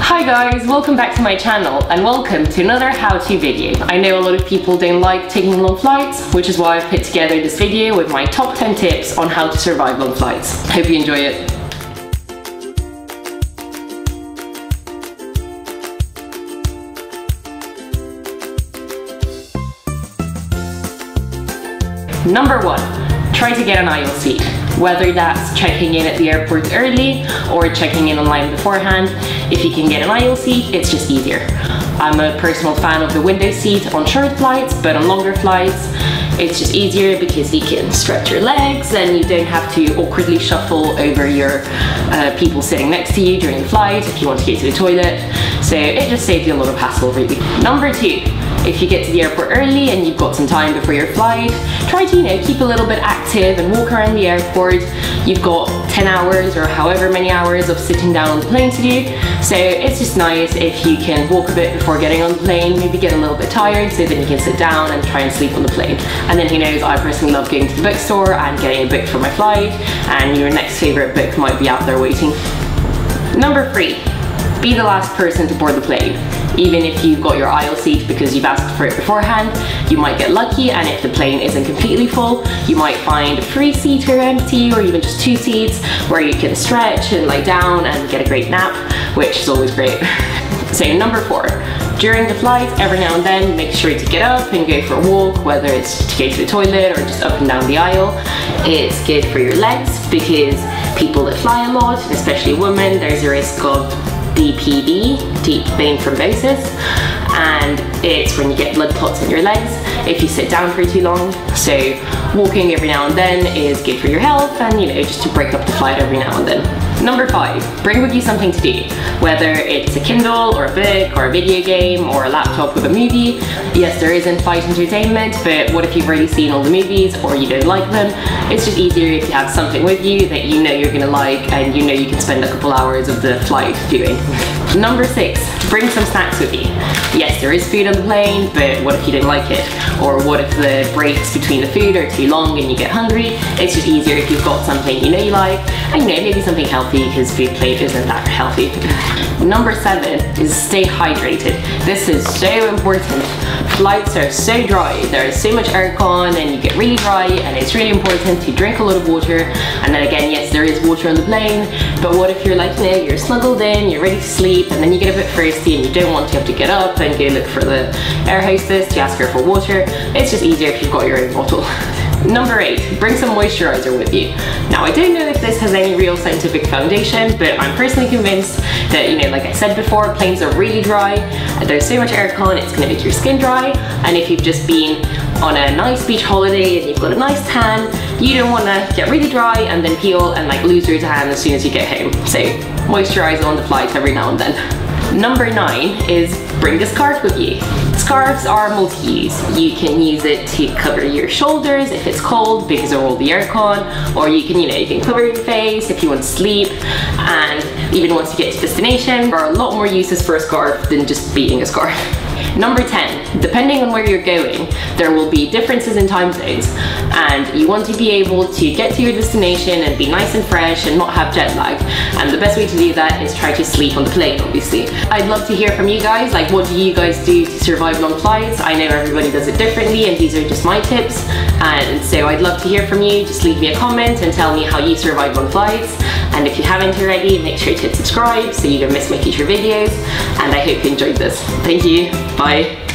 Hi guys, welcome back to my channel and welcome to another how-to video. I know a lot of people don't like taking long flights, which is why I've put together this video with my top 10 tips on how to survive long flights. Hope you enjoy it. Number 1, try to get an aisle seat. Whether that's checking in at the airport early or checking in online beforehand, if you can get an aisle seat, it's just easier. I'm a personal fan of the window seat on short flights, but on longer flights, it's just easier because you can stretch your legs and you don't have to awkwardly shuffle over your people sitting next to you during the flight if you want to go to the toilet. So it just saves you a lot of hassle, really. Number 2, if you get to the airport early and you've got some time before your flight, try to, keep a little bit active and walk around the airport. You've got 10 hours or however many hours of sitting down on the plane to do. So it's just nice if you can walk a bit before getting on the plane, maybe get a little bit tired so then you can sit down and try and sleep on the plane. And then who knows, I personally love going to the bookstore and getting a book for my flight, and your next favorite book might be out there waiting. Number 3, be the last person to board the plane. Even if you've got your aisle seat because you've asked for it beforehand, you might get lucky, and if the plane isn't completely full, you might find a free seat or empty, or even just 2 seats where you can stretch and lie down and get a great nap, which is always great. So number 4, during the flight, every now and then, make sure to get up and go for a walk, whether it's to go to the toilet or just up and down the aisle. It's good for your legs because people that fly a lot, especially women, there's a risk of DPD, deep vein thrombosis, and it's when you get blood clots in your legs if you sit down for too long. So walking every now and then is good for your health, and just to break up the flight every now and then. Number 5, bring with you something to do, whether it's a Kindle or a book or a video game or a laptop with a movie. Yes, there is in-flight entertainment, but what if you've already seen all the movies or you don't like them? It's just easier if you have something with you that you know you're gonna like and you know you can spend a couple hours of the flight doing. Number 6, bring some snacks with you. Yes, there is food on the plane, but what if you didn't like it? Or what if the breaks between the food are too long and you get hungry? It's just easier if you've got something you know you like, and maybe something healthy, because food plate isn't that healthy. Number 7 is stay hydrated. This is so important. Flights are so dry, there is so much aircon and you get really dry, and it's really important to drink a lot of water. And then again, yes, there is water on the plane, but what if you're like, you're snuggled in, you're ready to sleep, and then you get a bit thirsty and you don't want to have to get up and go look for the air hostess to ask her for water. It's just easier if you've got your own bottle. Number 8, bring some moisturiser with you. Now, I don't know if this has any real scientific foundation, but I'm personally convinced that, like I said before, planes are really dry, and there's so much aircon, it's gonna make your skin dry, and if you've just been on a nice beach holiday and you've got a nice tan, you don't wanna get really dry and then peel and lose your tan as soon as you get home. So, moisturiser on the flight every now and then. Number 9 is bring the scarf with you. Scarves are multi-use. You can use it to cover your shoulders if it's cold because of all the aircon, or you can, you can cover your face if you want to sleep, and even once you get to destination, there are a lot more uses for a scarf than just being a scarf. Number 10, depending on where you're going, there will be differences in time zones, and you want to be able to get to your destination and be nice and fresh and not have jet lag. And the best way to do that is try to sleep on the plane, obviously. I'd love to hear from you guys, what do you guys do to survive long flights? I know everybody does it differently, and these are just my tips, and so I'd love to hear from you. Just leave me a comment and tell me how you survive long flights. And if you haven't already, make sure to hit subscribe so you don't miss my future videos, and I hope you enjoyed this. Thank you, bye.